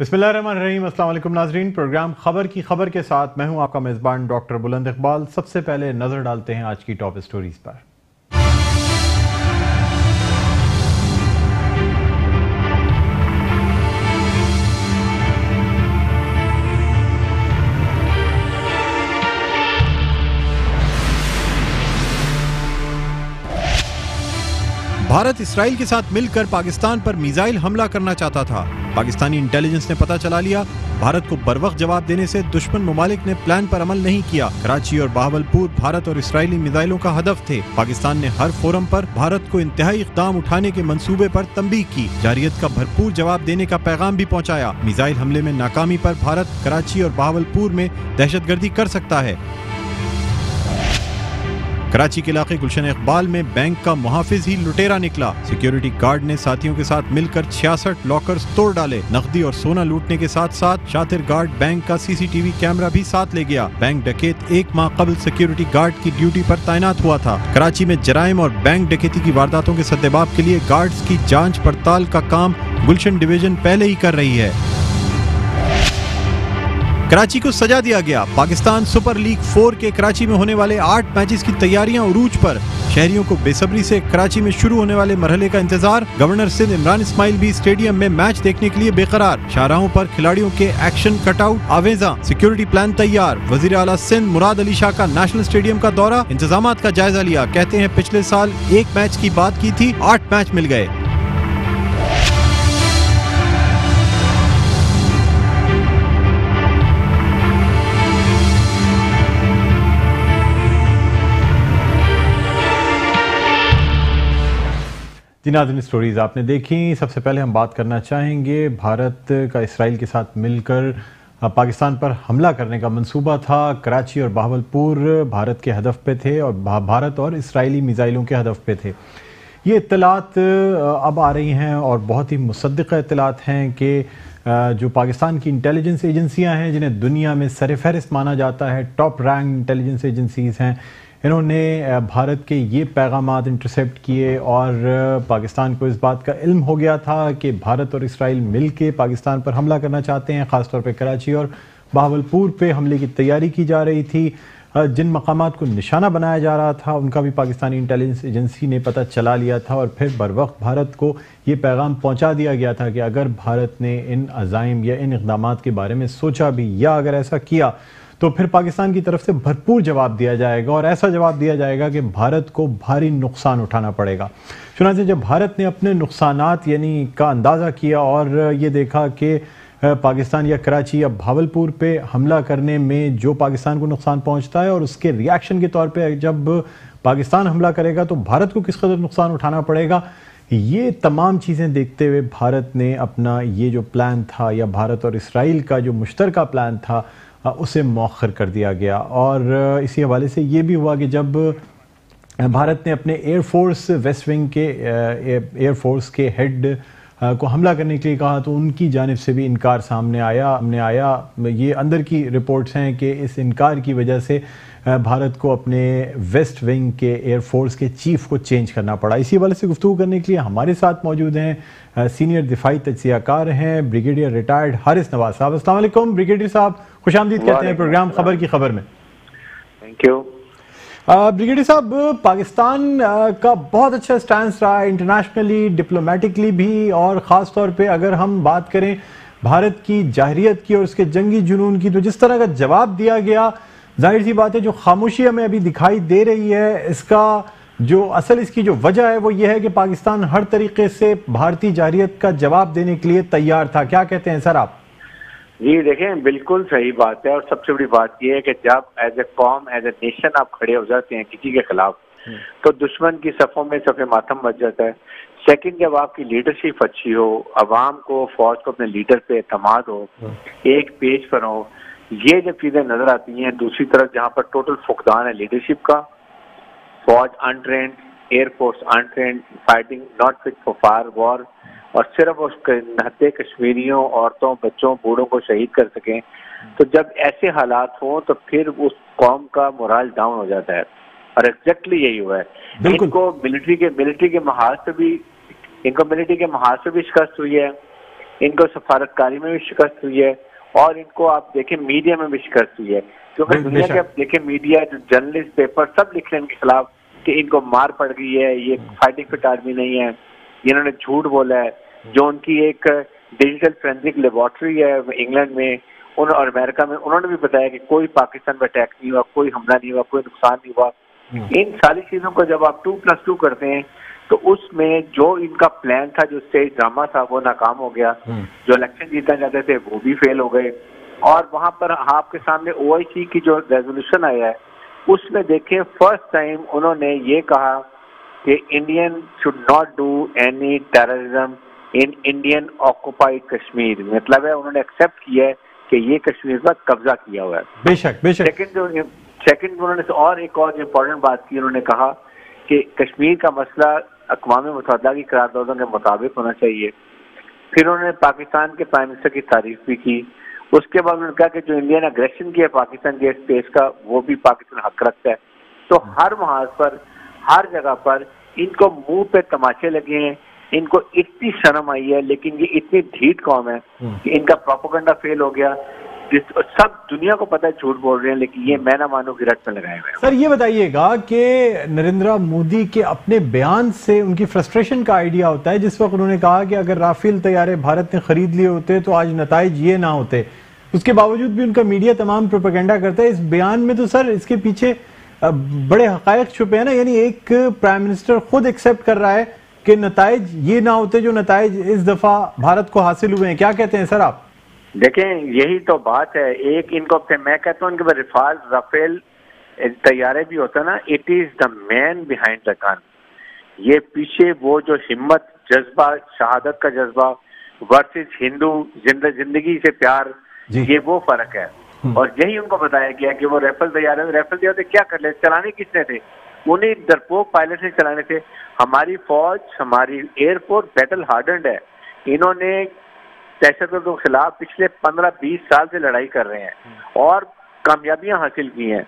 बिस्मिल्लाहिर्रहमानिर्रहीम। अस्सलाम वालेकुम नाज़रीन। प्रोग्राम खबर की खबर के साथ मैं हूं आपका मेज़बान डॉक्टर बुलंद इकबाल। सबसे पहले नज़र डालते हैं आज की टॉप स्टोरीज पर। भारत इसराइल के साथ मिलकर पाकिस्तान पर मिसाइल हमला करना चाहता था। पाकिस्तानी इंटेलिजेंस ने पता चला लिया। भारत को बरवक्त जवाब देने से दुश्मन ममालिक ने प्लान पर अमल नहीं किया। कराची और बहावलपुर भारत और इसराइली मिसाइलों का हदफ थे। पाकिस्तान ने हर फोरम पर भारत को इंतहाई इक़दाम उठाने के मंसूबे पर तंबीह की। जारियत का भरपूर जवाब देने का पैगाम भी पहुंचाया। मिसाइल हमले में नाकामी पर भारत कराची और बहावलपुर में दहशतगर्दी कर सकता है। कराची के इलाके गुलशन इकबाल में बैंक का मुहाफिज ही लुटेरा निकला। सिक्योरिटी गार्ड ने साथियों के साथ मिलकर 66 लॉकर्स तोड़ डाले। नकदी और सोना लूटने के साथ साथ शातिर गार्ड बैंक का सीसीटीवी कैमरा भी साथ ले गया। बैंक डकैत 1 माह कबल सिक्योरिटी गार्ड की ड्यूटी पर तैनात हुआ था। कराची में जराइम और बैंक डकैती की वारदातों के सद्देबाब के लिए गार्ड्स की जांच पड़ताल का काम गुलशन डिवीजन पहले ही कर रही है। कराची को सजा दिया गया। पाकिस्तान सुपर लीग 4 के कराची में होने वाले 8 मैचेस की तैयारियां उरूज पर। शहरियों को बेसब्री से कराची में शुरू होने वाले मरहले का इंतजार। गवर्नर सिंध इमरान इस्माइल भी स्टेडियम में मैच देखने के लिए बेकरार। शाहराहों पर खिलाड़ियों के एक्शन कटआउट आवेजा। सिक्योरिटी प्लान तैयार। वजीर आला सिंध मुराद अली शाह का नेशनल स्टेडियम का दौरा, इंतजामात का जायजा लिया। कहते हैं पिछले साल 1 मैच की बात की थी, 8 मैच मिल गए। जी नाज़रीन, स्टोरीज आपने देखी। सबसे पहले हम बात करना चाहेंगे, भारत का इसराइल के साथ मिलकर पाकिस्तान पर हमला करने का मंसूबा था। कराची और बहावलपुर भारत के हदफ पे थे और भारत और इसराइली मिसाइलों के हदफ पे थे। ये इत्तलात अब आ रही हैं और बहुत ही मुसद्दिक़ा इत्तलात हैं कि जो पाकिस्तान की इंटेलिजेंस एजेंसियां हैं, जिन्हें दुनिया में सरफ़हरिस्त माना जाता है, टॉप रैंक इंटेलिजेंस एजेंसीज़ हैं, इन्होंने भारत के ये पैगामात इंटरसेप्ट किए और पाकिस्तान को इस बात का इल्म हो गया था कि भारत और इसराइल मिल के पाकिस्तान पर हमला करना चाहते हैं। ख़ासतौर पे कराची और बहावलपुर पे हमले की तैयारी की जा रही थी। जिन मकामात को निशाना बनाया जा रहा था उनका भी पाकिस्तानी इंटेलिजेंस एजेंसी ने पता चला लिया था और फिर बर वक्त भारत को ये पैगाम पहुँचा दिया गया था कि अगर भारत ने इन अज़ाइम या इन इक़दामात के बारे में सोचा भी या अगर ऐसा किया तो फिर पाकिस्तान की तरफ से भरपूर जवाब दिया जाएगा और ऐसा जवाब दिया जाएगा कि भारत को भारी नुकसान उठाना पड़ेगा। चुनांचे जब भारत ने अपने नुकसानात यानी का अंदाज़ा किया और ये देखा कि पाकिस्तान या कराची या भावलपुर पे हमला करने में जो पाकिस्तान को नुकसान पहुंचता है और उसके रिएक्शन के तौर पे जब पाकिस्तान हमला करेगा तो भारत को किस कदर नुकसान उठाना पड़ेगा, ये तमाम चीज़ें देखते हुए भारत ने अपना ये जो प्लान था या भारत और इसराइल का जो मुश्तरका प्लान था उसे मौखर कर दिया गया। और इसी हवाले से ये भी हुआ कि जब भारत ने अपने एयरफोर्स वेस्ट विंग के एयरफोर्स के हेड को हमला करने के लिए कहा तो उनकी जानिब से भी इनकार सामने आया। ये अंदर की रिपोर्ट्स हैं कि इस इनकार की वजह से भारत को अपने वेस्ट विंग के एयरफोर्स के चीफ को चेंज करना पड़ा। इसी हवाले से गुफ्तगू करने के लिए हमारे साथ मौजूद हैं सीनियर दिफाई तज्ज़ियाकार हैं ब्रिगेडियर रिटायर्ड हारिस नवाज साहब। अस्सलाम वालेकुम ब्रिगेडियर साहब, खुशामदीद कहते हैं प्रोग्राम खबर की खबर में। Thank you. ब्रिगेडियर साहब, पाकिस्तान का बहुत अच्छा स्टैंस रहा है इंटरनेशनली, डिप्लोमेटिकली भी, और ख़ास तौर पे अगर हम बात करें भारत की जाहिरियत की और उसके जंगी जुनून की, तो जिस तरह का जवाब दिया गया, जाहिर सी बात है जो खामोशी हमें अभी दिखाई दे रही है, इसका जो असल इसकी जो वजह है वो ये है कि पाकिस्तान हर तरीके से भारतीय जाहिरियत का जवाब देने के लिए तैयार था। क्या कहते हैं सर आप? जी देखें, बिल्कुल सही बात है और सबसे बड़ी बात यह है कि जब एज ए कॉम एज ए नेशन आप खड़े हो जाते हैं किसी के खिलाफ तो दुश्मन की सफ़ों में सफ़े मातम बच जाता है। सेकंड, जब आपकी लीडरशिप अच्छी हो, अवाम को, फौज को अपने लीडर पे एतमाद हो, एक पेज पर हो, ये जब चीज़ें नजर आती हैं। दूसरी तरफ जहाँ पर टोटल फुकदान है लीडरशिप का, फौज untrained, air force untrained, fighting not fit for fire war, और सिर्फ उस नहते कश्मीरियों, औरतों, बच्चों, बूढ़ों को शहीद कर सकें, तो जब ऐसे हालात हों तो फिर उस कौम का मोरल डाउन हो जाता है। और एग्जैक्टली यही हुआ है। इनको मिलिट्री के महाज से भी शिकस्त हुई है, इनको सफारतकारी में भी शिकस्त हुई है और इनको आप देखें मीडिया में भी शिकस्त हुई है, क्योंकि दुनिया के आप देखें मीडिया, जो जर्नलिस्ट, पेपर सब लिख रहे हैं इनके खिलाफ कि इनको मार पड़ गई है, ये फाइटिंग फिट आर्मी नहीं है, इन्होंने झूठ बोला है। जो उनकी एक डिजिटल फोरेंसिक लेबोरेटरी है इंग्लैंड में और अमेरिका में, उन्होंने भी बताया कि कोई पाकिस्तान में अटैक नहीं हुआ, कोई हमला नहीं हुआ, कोई नुकसान नहीं हुआ। इन सारी चीजों को जब आप 2+2 करते हैं तो उसमें जो इनका प्लान था, जो स्टेज ड्रामा था, वो नाकाम हो गया। जो इलेक्शन जीतना चाहते थे वो भी फेल हो गए। और वहां पर आपके सामने OIC की जो रेजोल्यूशन आया है उसमें देखें, फर्स्ट टाइम उन्होंने ये कहा कि Indian should not do any terrorism in Indian occupied Kashmir. मतलब है उन्होंने एक्सेप्ट किया है कि ये कश्मीर पर कब्जा किया हुआ है। बेशक बेशक। सेकंड उन्होंने और एक और इम्पोर्टेंट बात की, उन्होंने कहा कि कश्मीर का मसला अक़वाम मुत्तहिदा की करारदादों के मुताबिक होना चाहिए। फिर उन्होंने पाकिस्तान के प्राइम मिनिस्टर की तारीफ भी की। उसके बाद उन्होंने कहा कि जो इंडियन अग्रेशन किया पाकिस्तान के स्पेस का, वो भी पाकिस्तान हक रखता है। तो हर महाज पर, हर जगह पर इनको मुंह पे तमाचे लगे हैं, इनको इतनी शर्म आई है, लेकिन ये इतनी ढीठ कौम है कि इनका प्रोपेगेंडा फेल हो गया। सब दुनिया को पता है झूठ बोल रहे हैं, लेकिन ये मैं ना मानो की रट में लगाए हुए हैं। सर ये बताइएगा कि नरेंद्र मोदी के अपने बयान से उनकी फ्रस्ट्रेशन का आइडिया होता है, जिस वक्त उन्होंने कहा कि अगर राफेल तैयारे भारत ने खरीद लिए होते तो आज नताइज ये ना होते। उसके बावजूद भी उनका मीडिया तमाम प्रोपेगेंडा करता है। इस बयान में तो सर इसके पीछे बड़े हकायक छुपे हैं ना, यानी एक प्राइम मिनिस्टर खुद एक्सेप्ट कर रहा है कि नताइज ये ना होते जो नताइज इस दफा भारत को हासिल हुए हैं। क्या कहते हैं सर आप? देखें, यही तो बात है। एक इनको मैं कहता हूँ इनके रिफाल राफेल तैयारे भी होता है ना, it is the man behind the gun. ये पीछे वो जो हिम्मत, जज्बा, शहादत का जज्बा वर्सेस हिंदू जिंदगी से प्यार, ये वो फर्क है। और यही उनको बताया गया कि वो राफेल तैयारे क्या कर ले, चलाने किसने थे? उन्हीं डरपोक पायलट से चलाने थे। हमारी फौज, हमारी एयरफोर्स बैटल हार्डन्ड है। इन्होंने दहशतगर्दों के खिलाफ पिछले 15-20 साल से लड़ाई कर रहे हैं और कामयाबियां हासिल की हैं।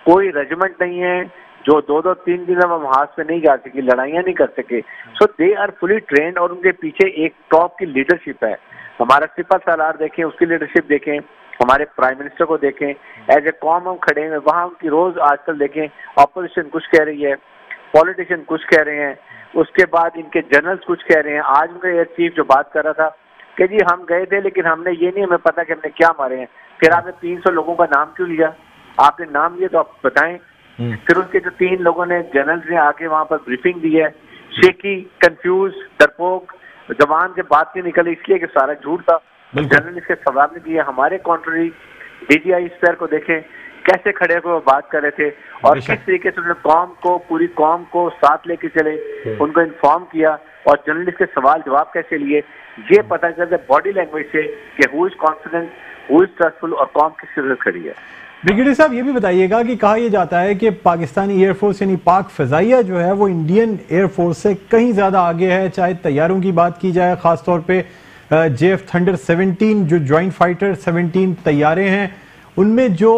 कोई रेजिमेंट नहीं है जो 2-3 दिन हम हाथ पे नहीं जा सके, लड़ाइयां नहीं कर सके। सो दे आर फुली ट्रेंड और उनके पीछे एक टॉप की लीडरशिप है। हमारा सिपा सालार देखें, उसकी लीडरशिप देखें, हमारे प्राइम मिनिस्टर को देखें, एज ए कॉम हम खड़े हैं वहाँ। उनकी रोज आजकल देखें, ऑपोजिशन कुछ कह रही है, पॉलिटिशियन कुछ कह रहे हैं, उसके बाद इनके जनरल्स कुछ कह रहे हैं। आज उनका एयर चीफ जो बात कर रहा था कि जी हम गए थे लेकिन हमने ये नहीं हमें पता कि हमने क्या मारे हैं। फिर आपने 300 लोगों का नाम क्यों लिया? आपने नाम लिया तो आप बताएं। फिर उनके जो 3 लोगों ने, जनरल्स ने आके वहां पर ब्रीफिंग दी है, शेकी, कंफ्यूज, डरपोक, जबान से बात नहीं निकली इसलिए कि सारा झूठ था। जनरल इसके सवाल नहीं दिए। हमारे कॉन्ट्ररी DGI स्पेयर को देखें कैसे खड़े होकर बात कर रहे थे और किस तरीके से उन्होंने कौम को, पूरी कौम को साथ लेके चले, उनको इन्फॉर्म किया और जर्नलिस्ट के सवाल जवाब कैसे लिए। ये पता चलता है बॉडी लैंग्वेज से कि who is confident, who is trustful और कौम किसके साथ खड़ी है। ब्रिगेडियर साहब ये भी बताइएगा कि कहा यह जाता है कि पाकिस्तानी एयरफोर्स यानी पाक फिजाइया जो है वो इंडियन एयरफोर्स से कहीं ज्यादा आगे है, चाहे तैयारों की बात की जाए, खासतौर पे JF थंडर 17 जो ज्वाइंट फाइटर 17 तैयारे हैं, उनमें जो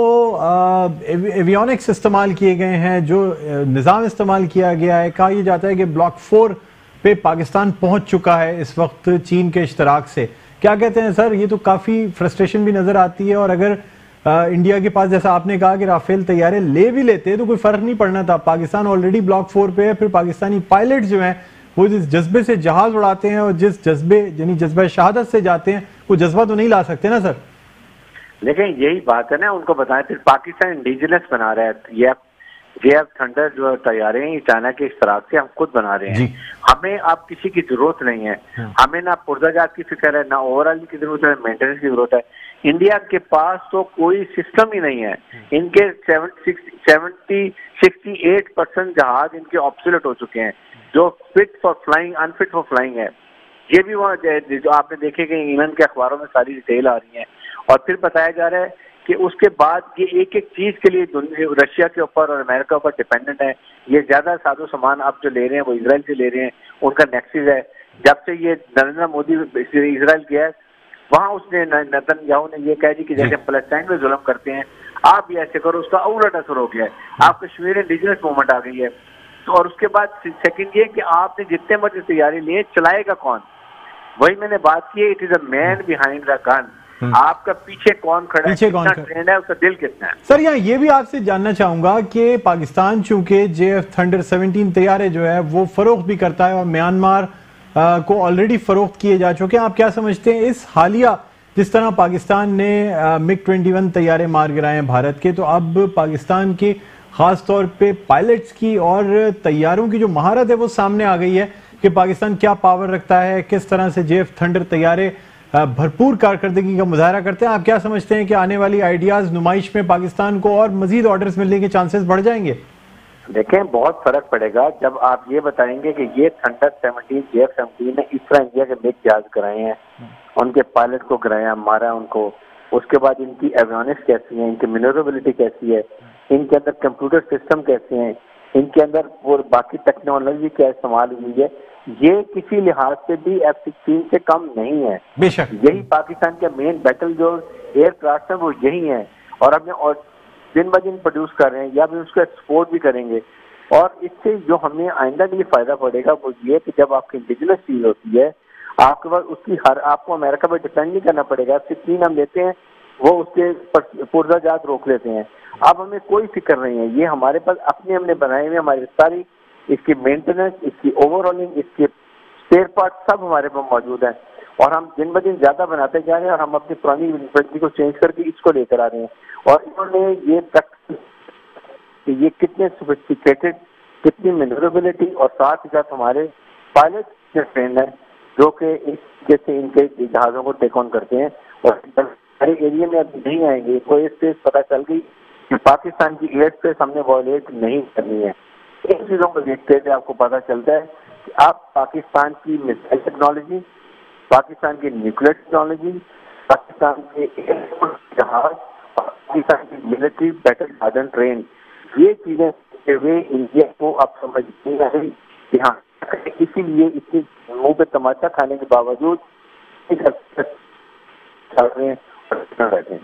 एवियोनिक्स इस्तेमाल किए गए हैं, जो निज़ाम इस्तेमाल किया गया है, कहा यह जाता है कि ब्लॉक 4 पे पाकिस्तान पहुंच चुका है इस वक्त चीन के इश्तराक से। क्या कहते हैं सर? ये तो काफ़ी फ्रस्ट्रेशन भी नज़र आती है और अगर इंडिया के पास, जैसा आपने कहा कि राफेल तैयारे ले भी लेते तो कोई फ़र्क नहीं पड़ना था। पाकिस्तान ऑलरेडी ब्लॉक 4 पे है, फिर पाकिस्तानी पायलट जो हैं वो जिस जज्बे से जहाज उड़ाते हैं और जिस जज्बे यानी जज्बा शहादत से जाते हैं, वो जज्बा तो नहीं ला सकते ना सर? लेकिन यही बात है ना, उनको बताएं। फिर पाकिस्तान इंडिजिनस बना रहा है। JF थंडर जो तैयारे हैं चाइना के इश्तराक से हम खुद बना रहे हैं। हमें अब किसी की जरूरत नहीं है। हमें ना पुर्जाजात की फिक्र है, ना ओवरऑल की जरूरत है, मेंटेनेंस की जरूरत है। इंडिया के पास तो कोई सिस्टम ही नहीं है। इनके 68% जहाज इनके ऑब्सोलेट हो चुके हैं, जो fit for flying, unfit for flying है। ये भी वहाँ जो आपने देखे कि इंग्लैंड के अखबारों में सारी डिटेल आ रही है। और फिर बताया जा रहा है कि उसके बाद ये एक एक चीज के लिए रशिया के ऊपर और अमेरिका के ऊपर डिपेंडेंट है। ये ज्यादा साजो सामान अब जो ले रहे हैं वो इसराइल से ले रहे हैं, उनका नेक्सिस है। जब से ये नरेंद्र मोदी इसराइल गया है, वहां उसने नेतन्याहू ने ये कह दी कि जैसे पैलेस्टाइन में जुल्म करते हैं आप भी ऐसे करो, उसका उलट असर हो गया है। आप कश्मीर इंडिजिनस मूवमेंट आ गई है। तो और उसके बाद सेकंड ये कि आपने जितने मर्जी तैयारी लिए, चलाएगा कौन? वही मैंने बात की है, it is a man behind the gun. आपका पीछे कौन खड़ा है, कितना ट्रेंड है, उसका दिल कितना है। सर यहाँ ये भी आपसे जानना चाहूंगा कि पाकिस्तान चूंकि JF थंडर 17 तैयारे जो है वो फरोख्त भी करता है और म्यांमार को ऑलरेडी फरोख्त किए जा चुके हैं, आप क्या समझते हैं इस हालिया जिस तरह पाकिस्तान ने MiG-21 तैयारे मार गिराए हैं भारत के, तो अब पाकिस्तान के खास तौर पे पायलट्स की और तैयारों की जो महारत है वो सामने आ गई है कि पाकिस्तान क्या पावर रखता है, किस तरह से JF थंडर तैयारे भरपूर कारकर्दगी का मुजाहरा करते हैं। आप क्या समझते हैं कि आने वाली आइडियाज नुमाइश में पाकिस्तान को और मजीद ऑर्डर्स मिलने के चांसेस बढ़ जाएंगे? देखें, बहुत फर्क पड़ेगा जब आप ये बताएंगे कि ये थंडर 17 JF 17 ने इस तरह इंडिया के MiG जहाज कराए हैं, उनके पायलट को गिराया, मारा उनको, उसके बाद इनकी एवियोनिक्स कैसी है, इनकी मैन्यूवरेबिलिटी कैसी है, इनके अंदर कंप्यूटर सिस्टम कैसे हैं, इनके अंदर वो बाकी टेक्नोलॉजी क्या इस्तेमाल हुई है, ये किसी लिहाज से भी F-16 से कम नहीं है। बेशक यही पाकिस्तान का मेन बैटल जो एयरक्राफ्ट है वो यही है, और हमने और दिन ब दिन प्रोड्यूस कर रहे हैं या भी उसको एक्सपोर्ट भी करेंगे। और इससे जो हमें आइंदा के लिए फायदा पड़ेगा वो ये कि जब आपकी इंडिजिनस चीज होती है आपके पास उसकी आपको अमेरिका पर डिपेंड नहीं करना पड़ेगा। F-16 हम लेते हैं, वो उसके पुर्जाजात रोक लेते हैं, अब हमें कोई फिक्र नहीं है, ये हमारे पास अपने हमने बनाए हुए हमारी सारी इसकी मेंटेनेंस, इसकी ओवरऑलिंग, इसके स्पेयर पार्ट सब हमारे पास मौजूद है, और हम दिन ब दिन ज्यादा बनाते जा रहे हैं और हम अपनी पुरानी इन्वेंटरी को चेंज करके इसको लेकर आ रहे हैं। और इन्होंने ये तक कि ये कितने सोफिस्टिकेटेड, कितनी मैन्यूवरेबिलिटी और साथ ही साथ हमारे पायलट के ट्रेन है जो कि इस जैसे इनके जहाजों को टेक ऑन करते हैं, और हमारे एरिया में अब नहीं आएंगे। कोई एयर स्पेस पता चल गई कि पाकिस्तान की एयर स्पेस हमने वॉयलेट नहीं करनी है। इन चीजों को देखते हुए आपको पता चलता है कि आप पाकिस्तान की मिसाइल टेक्नोलॉजी, पाकिस्तान की न्यूक्लियर टेक्नोलॉजी, पाकिस्तान के एयरफोर्स जहाज, पाकिस्तान की मिलिट्री बैटल गार्डन ट्रेन, ये चीजें देखते हुए इंडिया को अब समझ नहीं आ रही कि हाँ, इसीलिए इसके मुंह पे तमाचा खाने के बावजूद चल रहे हैं और रहते हैं।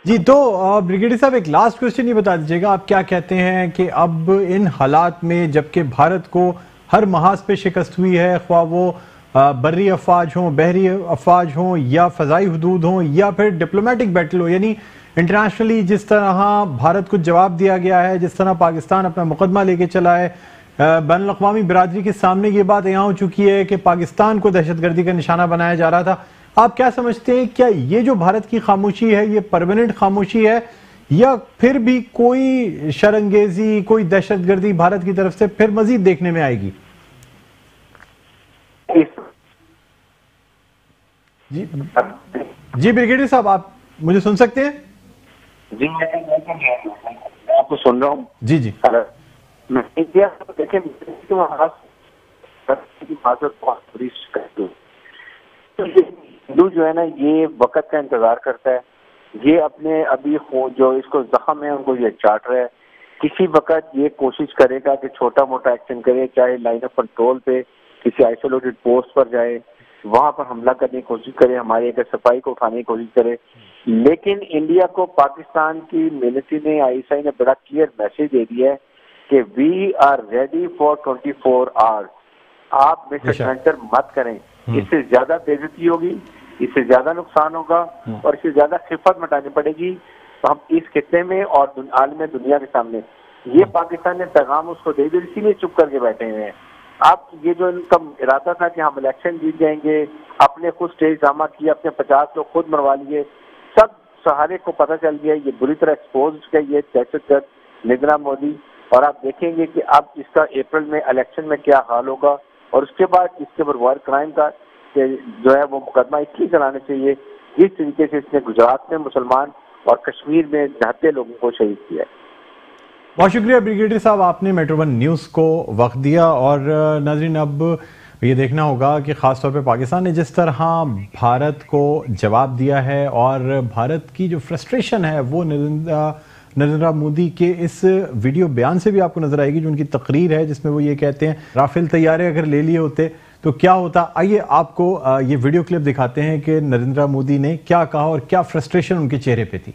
जी, तो ब्रिगेडियर साहब एक लास्ट क्वेश्चन ये बता दीजिएगा, आप क्या कहते हैं कि अब इन हालात में जबकि भारत को हर महाज पे शिकस्त हुई है, ख्वाह वो बर्री अफवाज हों, बहरी अफवाज हों या फ़ज़ाई हदूद हों या फिर डिप्लोमेटिक बैटल हो, यानी इंटरनेशनली जिस तरह भारत को जवाब दिया गया है, जिस तरह पाकिस्तान अपना मुकदमा लेके चला है, बैनुल अक़वामी बिरादरी के सामने ये बात यहाँ हो चुकी है कि पाकिस्तान को दहशतगर्दी का निशाना बनाया जा रहा था। आप क्या समझते हैं, क्या ये जो भारत की खामोशी है ये परमानेंट खामोशी है या फिर भी कोई शरंगेजी, कोई दहशतगर्दी भारत की तरफ से फिर मजीद देखने में आएगी? जी ब्रिगेडियर साहब, आप मुझे सुन सकते हैं? जी, मैं आपको सुन रहा हूँ। जी जी, इंडिया देखें, हिंदू जो है ना, ये वक्त का इंतजार करता है, ये अपने अभी जो इसको जख्म है उनको ये चाट रहा है। किसी वक्त ये कोशिश करेगा कि छोटा मोटा एक्शन करे, चाहे लाइन ऑफ कंट्रोल पे किसी आइसोलेटेड पोस्ट पर जाए, वहां पर हमला करने की कोशिश करे, हमारी अगर सफाई को उठाने की कोशिश करे। लेकिन इंडिया को पाकिस्तान की मिलिट्री ने, ISI ने बड़ा क्लियर मैसेज दे दिया है कि we are ready for 24 hours. आप मिसअंडरस्टैंडिंग मत करें, इससे ज्यादा बेइज्जती होगी, इससे ज्यादा नुकसान होगा और इससे ज्यादा खिफत मटानी पड़ेगी तो हम इस खित्ते में और आलम दुनिया के सामने। ये पाकिस्तान ने पैगाम उसको दे दिया, इसीलिए चुप करके बैठे हुए हैं। अब ये जो इनका इरादा था कि हम इलेक्शन जीत जाएंगे, अपने खुद स्टेज ड्रामा किया, अपने 50 लोग खुद मरवा लिए, सब सहारे को पता चल गया, ये बुरी तरह एक्सपोज है ये दहशतगर्द नरेंद्र मोदी। और आप देखेंगे कि अब इसका अप्रैल में इलेक्शन में क्या हाल होगा, और उसके बाद इसके ऊपर वॉर क्राइम का जो है वो मुकदमा इसलिए चलाने चाहिए जिस तरीके से इसने गुजरात में मुसलमान और कश्मीर में 72 लोगों को शहीद किया है। बहुत शुक्रिया ब्रिगेडियर साहब, आपने मेट्रो 1 न्यूज़ को वक्त दिया। और नाज़रीन, अब ये देखना होगा कि ख़ासतौर पे पाकिस्तान ने जिस तरह भारत को जवाब दिया है और भारत की जो फ्रस्ट्रेशन है वो नरेंद्र मोदी के इस वीडियो बयान से भी आपको नजर आएगी, जो उनकी तकरीर है जिसमें वो ये कहते हैं राफेल तैयारे अगर ले लिए होते तो क्या होता। आइए आपको ये वीडियो क्लिप दिखाते हैं कि नरेंद्र मोदी ने क्या कहा और क्या फ्रस्ट्रेशन उनके चेहरे पे थी।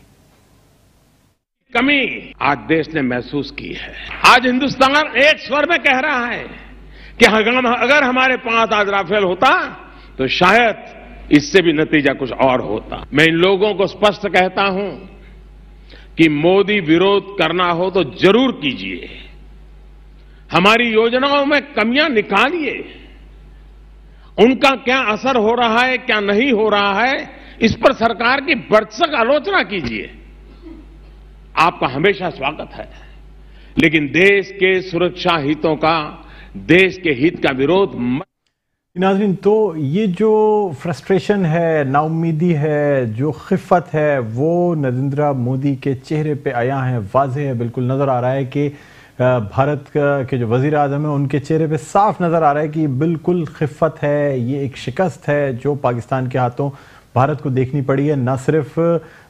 कमी आज देश ने महसूस की है। आज हिंदुस्तान एक स्वर में कह रहा है कि अगर हमारे पास आज राफेल होता तो शायद इससे भी नतीजा कुछ और होता। मैं इन लोगों को स्पष्ट कहता हूं कि मोदी विरोध करना हो तो जरूर कीजिए, हमारी योजनाओं में कमियां निकालिए, उनका क्या असर हो रहा है क्या नहीं हो रहा है इस पर सरकार की भरसक आलोचना कीजिए, आपका हमेशा स्वागत है। लेकिन देश के सुरक्षा हितों का, देश के हित का विरोध मत। नाज़रीन, तो ये जो फ्रस्ट्रेशन है, नाउम्मीदी है, जो खिफ़त है, वो नरेंद्र मोदी के चेहरे पे आया है, वाज़ेह है, बिल्कुल नज़र आ रहा है कि भारत के जो वज़ीर आज़म है उनके चेहरे पे साफ नज़र आ रहा है कि बिल्कुल खिफ़त है, ये एक शिकस्त है जो पाकिस्तान के हाथों भारत को देखनी पड़ी है, ना सिर्फ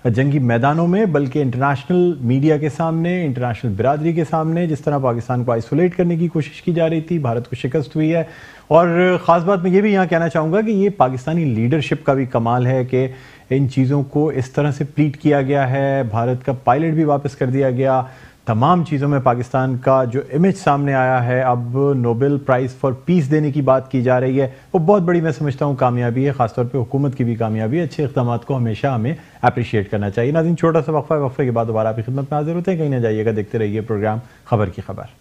जंगी मैदानों में बल्कि इंटरनेशनल मीडिया के सामने, इंटरनेशनल बिरादरी के सामने। जिस तरह पाकिस्तान को आइसोलेट करने की कोशिश की जा रही थी, भारत को शिकस्त हुई है। और ख़ास बात मैं ये भी यहाँ कहना चाहूँगा कि ये पाकिस्तानी लीडरशिप का भी कमाल है कि इन चीज़ों को इस तरह से प्लीट किया गया है, भारत का पायलट भी वापस कर दिया गया, तमाम चीज़ों में पाकिस्तान का जो इमेज सामने आया है, अब नोबेल प्राइज़ फॉर पीस देने की बात की जा रही है, वो बहुत बड़ी मैं समझता हूँ कामयाबी है, खासतौर पे हुकूमत की भी कामयाबी है। अच्छे इक़दाम को हमेशा हमें अप्रिशिएट करना चाहिए। नाज़रीन, छोटा सा वक्फा है, वक्फे के बाद दोबारा आपकी खिदमत में हाजिर होते हैं। कहीं ना जाइएगा, देखते रहिए प्रोग्राम खबर की खबर।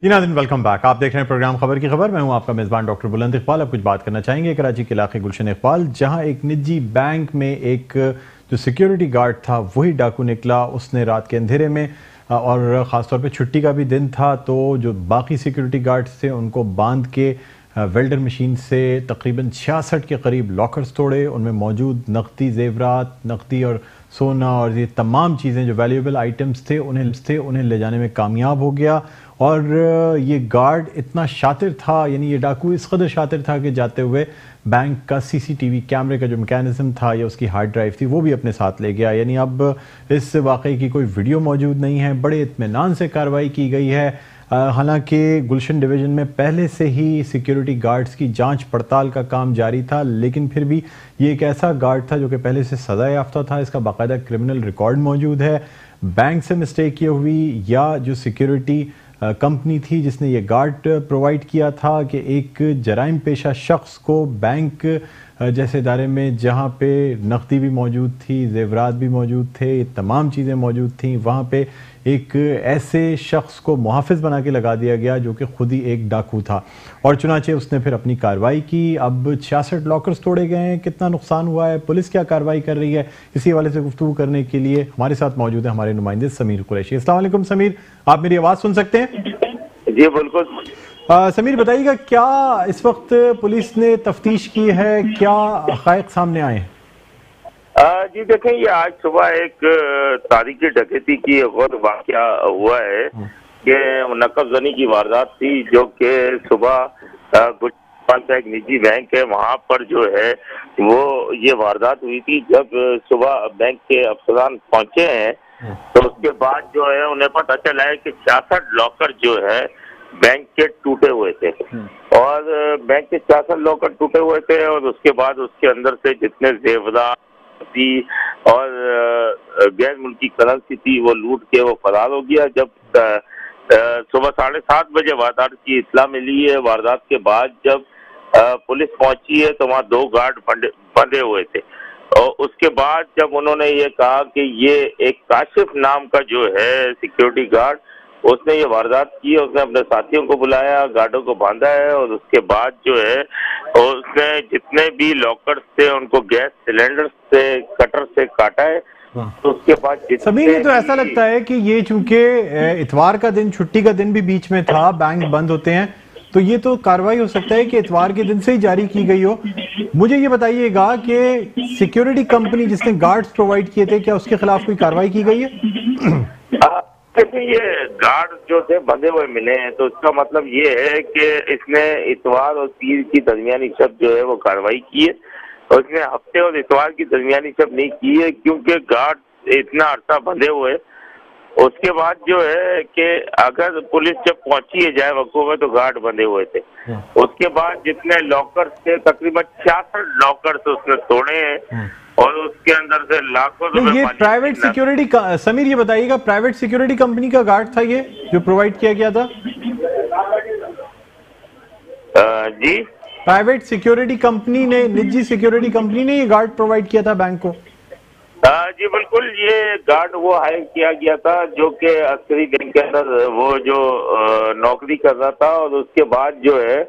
जी नाज़रीन, वेलकम बैक। आप देख रहे हैं प्रोग्राम खबर की खबर। मैं हूं आपका मेज़बान डॉक्टर बुलंद इकबाल। अब कुछ बात करना चाहेंगे कराची के इलाके गुलशन इकबाल, जहां एक निजी बैंक में एक जो सिक्योरिटी गार्ड था वही डाकू निकला। उसने रात के अंधेरे में और ख़ासतौर पे छुट्टी का भी दिन था, तो जो बाकी सिक्योरिटी गार्ड्स थे उनको बांध के वेल्डर मशीन से तकरीबन 66 के करीब लॉकर्स तोड़े। उनमें मौजूद नकदी जेवरात, नकदी और सोना और ये तमाम चीज़ें जो वैल्यूएबल आइटम्स थे उन्हें ले जाने में कामयाब हो गया। और ये गार्ड इतना शातिर था, यानी ये डाकू इस कदर शातिर था कि जाते हुए बैंक का सीसीटीवी कैमरे का जो मैकेनिज्म था या उसकी हार्ड ड्राइव थी वो भी अपने साथ ले गया। यानी अब इस वाक़े की कोई वीडियो मौजूद नहीं है। बड़े इत्मीनान से कार्रवाई की गई है। हालांकि गुलशन डिवीज़न में पहले से ही सिक्योरिटी गार्ड्स की जांच पड़ताल का काम जारी था, लेकिन फिर भी ये एक ऐसा गार्ड था जो कि पहले से सज़ा याफ्ता था, इसका बाकायदा क्रिमिनल रिकॉर्ड मौजूद है। बैंक से मिस्टेक ये हुई या जो सिक्योरिटी कंपनी थी जिसने ये गार्ड प्रोवाइड किया था कि एक जराइम पेशा शख्स को बैंक जैसे इदारे में जहाँ पे नकदी भी मौजूद थी, जेवरात भी मौजूद थे, तमाम चीज़ें मौजूद थीं, वहाँ पे एक ऐसे शख्स को मुहाफ़िज़ बना के लगा दिया गया जो कि खुद ही एक डाकू था। और चुनाचे उसने फिर अपनी कार्रवाई की। अब 66 लॉकर्स तोड़े गए हैं। कितना नुकसान हुआ है, पुलिस क्या कार्रवाई कर रही है, इसी हवाले से गुफ्तगू करने के लिए हमारे साथ मौजूद है हमारे नुमाइंदे समीर कुरैशी। अस्सलाम वालेकुम समीर, आप मेरी आवाज़ सुन सकते हैं? जी बिल्कुल। समीर बताइएगा, क्या इस वक्त पुलिस ने तफ्तीश की है, क्या हक़ाइक़ सामने आए हैं? जी देखें, ये आज सुबह एक तारीखी डकैती की एक और वाक़या हुआ है कि नक़बज़नी की वारदात थी जो कि सुबह गुजरात का एक निजी बैंक है वहाँ पर जो है वो ये वारदात हुई थी। जब सुबह बैंक के अफसरान पहुंचे हैं तो उसके बाद जो है उन्हें पता चला है कि 66 लॉकर जो है बैंक के टूटे हुए थे और बैंक के 66 लॉकर टूटे हुए थे और उसके बाद उसके अंदर से जितने जेवरात थी और गैर मुल्की करेंसी थी वो लूट के वो फरार हो गया। जब सुबह 7:30 बजे वारदात की इत्तला मिली है, वारदात के बाद जब पुलिस पहुंची है तो वहाँ 2 गार्ड बंधे हुए थे और उसके बाद जब उन्होंने ये कहा कि ये एक काशिफ नाम का जो है सिक्योरिटी गार्ड, उसने ये वारदात की, उसने अपने साथियों को बुलाया, गार्डों को बांधा है और उसके बाद जो है उसने जितने भी लॉकर्स थे उनको गैस सिलेंडर से कटर से काटा है। तो उसके बाद समीर, तो ऐसा लगता है कि ये चूंकि इतवार का दिन, छुट्टी का दिन भी बीच में था, बैंक बंद होते हैं, तो ये तो कार्रवाई हो सकता है कि इतवार के दिन से ही जारी की गई हो। मुझे ये बताइएगा कि सिक्योरिटी कंपनी जिसने गार्ड्स प्रोवाइड किए थे, क्या उसके खिलाफ कोई कार्रवाई की गई है? देखिए, ये गार्ड जो थे बंधे हुए मिले हैं तो इसका मतलब ये है कि इसने इतवार और पीर की दरमियानी शब जो है वो कार्रवाई की है और इसने हफ्ते और इतवार की दरमियानी शब नहीं की है, क्योंकि गार्ड इतना अरसा बंधे हुए उसके बाद जो है कि अगर पुलिस जब पहुंची है जाए वक़्त में तो गार्ड बंधे हुए थे। उसके बाद जितने लॉकर्स थे तकरीबन 66 लॉकर्स उसने तोड़े हैं और उसके अंदर से लाखों रुपए। ये प्राइवेट सिक्योरिटी का, समीर ये बताइएगा, प्राइवेट सिक्योरिटी कंपनी का गार्ड था ये जो प्रोवाइड किया गया था? जी, प्राइवेट सिक्योरिटी कंपनी ने, निजी सिक्योरिटी कंपनी ने ये गार्ड प्रोवाइड किया था बैंक को? जी बिल्कुल, ये गार्ड वो हायर किया गया था जो कि अस्करी बैंक के अंदर वो जो नौकरी कर रहा था। और उसके बाद जो है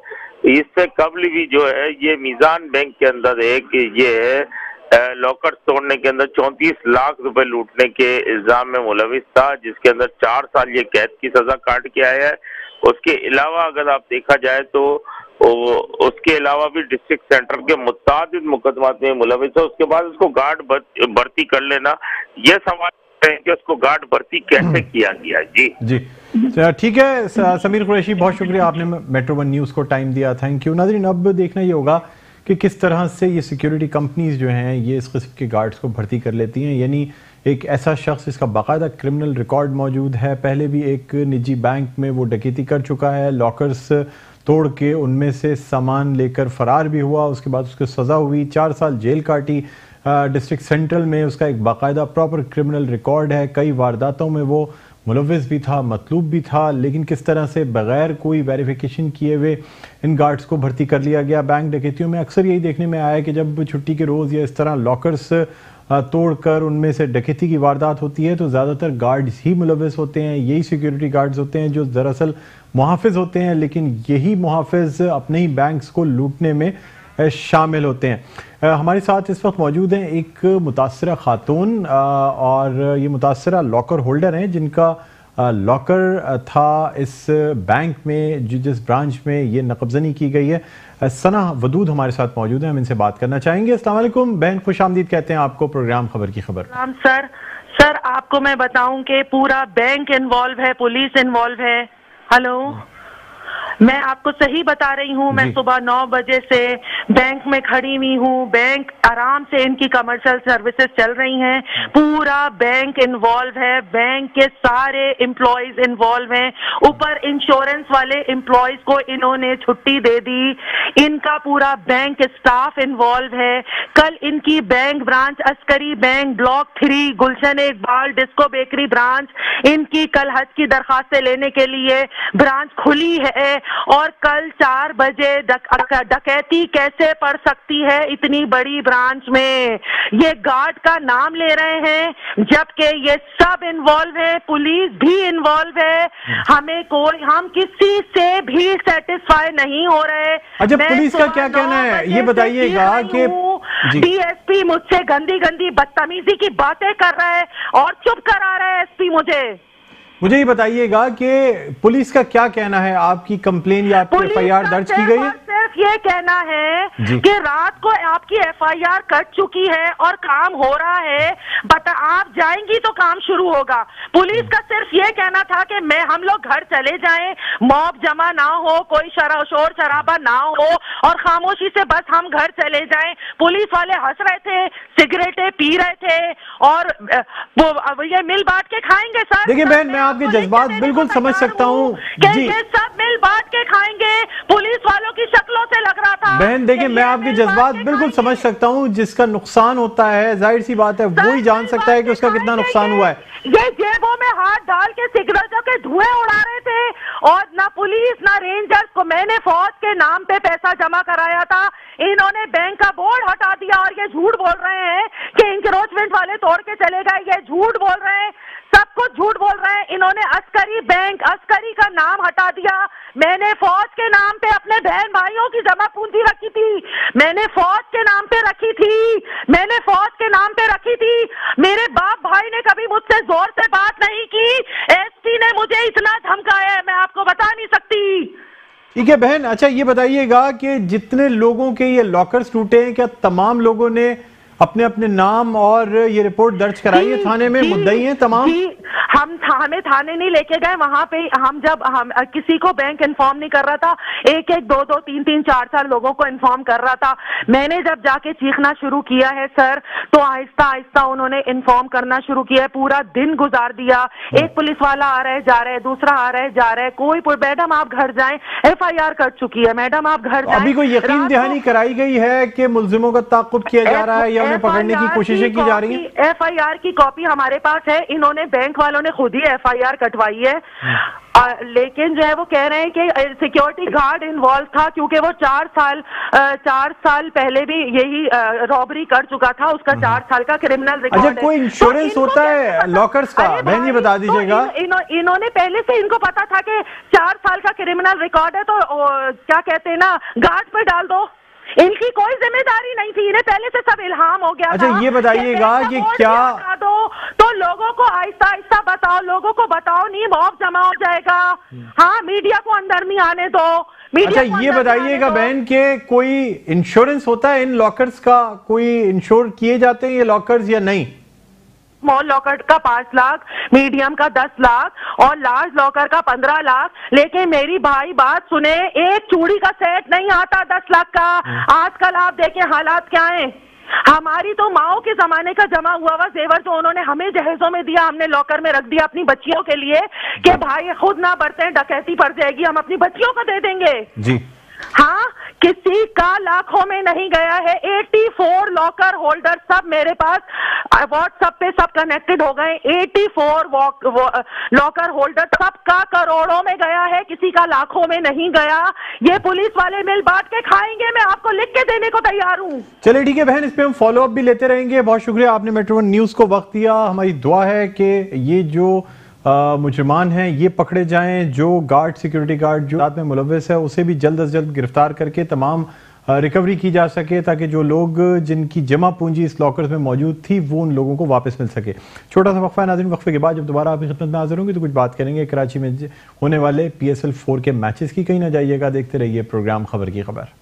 इससे कबल भी जो है ये मीजान बैंक के अंदर एक ये लॉकर तोड़ने के अंदर 34 लाख रुपए लूटने के इल्जाम में मुलविस था, जिसके अंदर 4 साल ये कैद की सजा काट के आया है। उसके अलावा अगर आप देखा जाए तो उसके अलावा भी डिस्ट्रिक्ट सेंटर के मुतादिद मुकदमात में मुलविस है। उसके बाद उसको गार्ड भर्ती कर लेना, यह सवाल है कि उसको गार्ड भर्ती कैसे किया गया। जी ठीक है समीर कुरैशी, बहुत शुक्रिया, आपने मेट्रो वन न्यूज़ को टाइम दिया, थैंक यू। नाज़रीन, अब देखना ये होगा कि किस तरह से ये सिक्योरिटी कंपनीज जो हैं ये इस किस्म के गार्ड्स को भर्ती कर लेती हैं। यानी एक ऐसा शख्स जिसका बाकायदा क्रिमिनल रिकॉर्ड मौजूद है, पहले भी एक निजी बैंक में वो डकैती कर चुका है, लॉकर्स तोड़ के उनमें से सामान लेकर फरार भी हुआ, उसके बाद उसको सज़ा हुई, 4 साल जेल काटी। डिस्ट्रिक्ट सेंट्रल में उसका एक बाकायदा प्रॉपर क्रिमिनल रिकॉर्ड है, कई वारदातों में वो मुलविस भी था, मतलूब भी था, लेकिन किस तरह से बगैर कोई वेरिफिकेशन किए हुए इन गार्ड्स को भर्ती कर लिया गया। बैंक डकैतियों में अक्सर यही देखने में आया कि जब छुट्टी के रोज़ या इस तरह लॉकर्स तोड़कर उनमें से डकैती की वारदात होती है तो ज़्यादातर गार्ड्स ही मुलविस होते हैं, यही सिक्योरिटी गार्ड्स होते हैं जो दरअसल मुहाफिज होते हैं, लेकिन यही मुहाफिज अपने ही बैंक्स को लूटने में शामिल होते हैं। हमारे साथ इस वक्त मौजूद हैं एक मुतासरा खातून और ये मुतासरा लॉकर होल्डर हैं जिनका लॉकर था इस बैंक में जिस ब्रांच में ये नकबजनी की गई है। सना वदूद हमारे साथ मौजूद है, हम इनसे बात करना चाहेंगे। अस्सलाम वालेकुम बहन, खुश आमदीद कहते हैं आपको प्रोग्राम खबर की खबर। सर आपको मैं बताऊं कि पूरा बैंक इन्वॉल्व है, पुलिस इन्वॉल्व है। हेलो, मैं आपको सही बता रही हूँ, मैं सुबह 9 बजे से बैंक में खड़ी हुई हूँ। बैंक आराम से इनकी कमर्शियल सर्विसेज चल रही हैं, पूरा बैंक इन्वॉल्व है, बैंक के सारे एम्प्लॉयज इन्वॉल्व हैं, ऊपर इंश्योरेंस वाले एम्प्लॉयज को इन्होंने छुट्टी दे दी, इनका पूरा बैंक स्टाफ इन्वॉल्व है। कल इनकी bank branch Askari bank block 3 गुलशन इकबाल डिस्को बेकरी ब्रांच, इनकी कल हज की दरखास्तें लेने के लिए ब्रांच खुली है। और कल 4 बजे डकैती कैसे पड़ सकती है इतनी बड़ी ब्रांच में? ये गार्ड का नाम ले रहे हैं जबकि ये सब इन्वॉल्व है, पुलिस भी इन्वॉल्व है। हम किसी से भी सेटिस्फाई नहीं हो रहे। अच्छा, पुलिस का क्या कहना है ये बताइएगा कि डीएसपी मुझसे गंदी गंदी बदतमीजी की बातें कर रहा है और चुप करा रहा है एसपी मुझे ये बताइएगा कि पुलिस का क्या कहना है, आपकी कंप्लेन या आपकी एफआईआर दर्ज की गई है? सिर्फ ये कहना है कि रात को आपकी एफआईआर कट चुकी है और काम हो रहा है, आप जाएंगी तो काम शुरू होगा। पुलिस का सिर्फ ये कहना था कि हम लोग घर चले जाएं, मॉब जमा ना हो, कोई शोर शराबा ना हो और खामोशी से बस हम घर चले जाएं। पुलिस वाले हंस रहे थे, सिगरेटें पी रहे थे और वो ये मिल बांट के खाएंगे। सर देखिए बहन, मैं आपके जज्बात बिल्कुल समझ सकता हूँ जी, ये सब मिल बांट के खाएंगे, पुलिस वालों की शक्लों से लग रहा था। बहन देखिए, मैं आपके जज्बात बिल्कुल समझ सकता हूँ, जिसका नुकसान होता है जाहिर सी बात है वो ही जान सकता है कि उसका कितना नुकसान हुआ है। ये जेबों में हाथ डाल के सिगरेटों के धुएं उड़ा रहे थे और ना पुलिस ना रेंजर्स को, मैंने फौज के नाम पे पैसा जमा कराया था, इन्होंने बैंक का बोर्ड हटा दिया और ये झूठ बोल रहे हैं कि इंक्रोचमेंट वाले तोड़ के चले गए। ये झूठ बोल रहे हैं, सब कुछ झूठ बोल रहे हैं। इन्होंने अस्करी बैंक, अस्करी का नाम हटा दिया। मैंने फौज के नाम पे अपने बहन भाइयों की जमा पूंजी रखी थी, मैंने फौज के नाम पे रखी थी, मैंने फौज के नाम पे रखी थी। मेरे बाप भाई ने कभी मुझसे जोर से बात नहीं की, एसपी ने मुझे इतना धमकाया है मैं आपको बता नहीं सकती। ठीक है बहन, अच्छा ये बताइएगा कि जितने लोगों के ये लॉकर्स टूटे हैं, क्या तमाम लोगों ने अपने अपने नाम और ये रिपोर्ट दर्ज कराई है थाने में? मुद्दई हैं तमाम? हमें थाने नहीं लेके गए। वहां पे हम किसी को बैंक इन्फॉर्म नहीं कर रहा था, एक दो तीन तीन चार लोगों को इन्फॉर्म कर रहा था। मैंने जब जाके चीखना शुरू किया है सर, तो आहिस्ता आहिस्ता उन्होंने इन्फॉर्म करना शुरू किया है। पूरा दिन गुजार दिया, एक पुलिस वाला आ रहा है जा रहा है, दूसरा आ रहा है जा रहा है, कोई मैडम आप घर जाएं, FIR कर चुकी है मैडम आप घर जाएं। अभी कोई यकीन दहानी कराई गई है कि मुल्जिमों का ताक़ुब किया जा रहा है या उन्हें पकड़ने की कोशिशें की जा रही हैं? FIR की कॉपी हमारे पास है, इन्होंने बैंक वालों ने खुद ही FIR कटवाई है। लेकिन जो है वो कह रहे हैं कि सिक्योरिटी गार्ड इन्वॉल्व था, क्योंकि वो 4 साल पहले भी यही रॉबरी कर चुका था, उसका 4 साल का क्रिमिनल रिकॉर्ड है। अच्छा, कोई इंश्योरेंस होता है लॉकर्स का? बहन जी बता दीजिएगा। इन्होंने पहले से इनको पता था कि 4 साल का क्रिमिनल रिकॉर्ड है, तो क्या कहते हैं ना, गार्ड पे डाल दो। इनकी कोई जिम्मेदारी नहीं थी, इन्हें पहले से सब इल्हाम हो गया। अच्छा, ये बताइएगा कि क्या तो लोगों को आहिस्ता आहिस्ता बताओ, लोगों को बताओ, नहीं मॉब जमा हो जाएगा। हाँ, मीडिया को अंदर नहीं आने दो। अच्छा, ये बताइएगा बहन के कोई इंश्योरेंस होता है इन लॉकर्स का? कोई इंश्योर किए जाते हैं ये लॉकर्स या नहीं? स्मॉल लॉकर का 5 लाख, मीडियम का 10 लाख और लार्ज लॉकर का 15 लाख। लेकिन मेरी भाई बात सुने, एक चूड़ी का सेट नहीं आता 10 लाख का। आजकल आप देखें हालात क्या हैं। हमारी तो माओ के जमाने का जमा हुआ जेवर जो उन्होंने हमें जहेजों में दिया, हमने लॉकर में रख दिया अपनी बच्चियों के लिए कि भाई खुद ना बढ़ते हैं, डकैती पड़ जाएगी, हम अपनी बच्चियों को दे देंगे जी। हाँ, किसी का लाखों में नहीं गया है। 84 लॉकर होल्डर सब मेरे पास व्हाट्सएप पे सब कनेक्टेड हो गए। 84 लॉकर होल्डर सबका करोड़ों में गया है, किसी का लाखों में नहीं गया। ये पुलिस वाले मिल बांट के खाएंगे, मैं आपको लिख के देने को तैयार हूँ। चलिए ठीक है बहन, इस पे हम फॉलो अप भी लेते रहेंगे। बहुत शुक्रिया, आपने मेट्रो वन न्यूज को वक्त दिया। हमारी दुआ है कि ये जो मुजरमान हैं ये पकड़े जाएं, जो गार्ड, सिक्योरिटी गार्ड जो साथ में मुलव्वस है उसे भी जल्द से जल्द गिरफ्तार करके तमाम रिकवरी की जा सके, ताकि जो लोग जिनकी जमा पूंजी इस लॉकर्स में मौजूद थी वो उन लोगों को वापस मिल सके। छोटा सा वक्फा है नाज़रीन, वक्फे के बाद जब दोबारा आपकी खिदमत में हाजिर होंगे तो कुछ बात करेंगे कराची में होने वाले PSL 4 के मैचेस की। कहीं ना जाइएगा, देखते रहिए प्रोग्राम खबर की खबर।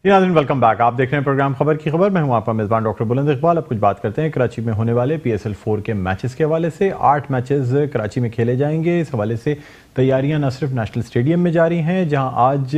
Welcome back. आप देख रहे हैं प्रोग्राम खबर की खबर। मैं हूं आपका मेजबान डॉक्टर बुलंद इकबाल। अब कुछ बात करते हैं कराची में होने वाले PSL 4 के मैचेस के हवाले से। 8 मैचेस कराची में खेले जाएंगे। इस हवाले से तैयारियां न सिर्फ नेशनल स्टेडियम में जारी हैं, जहां आज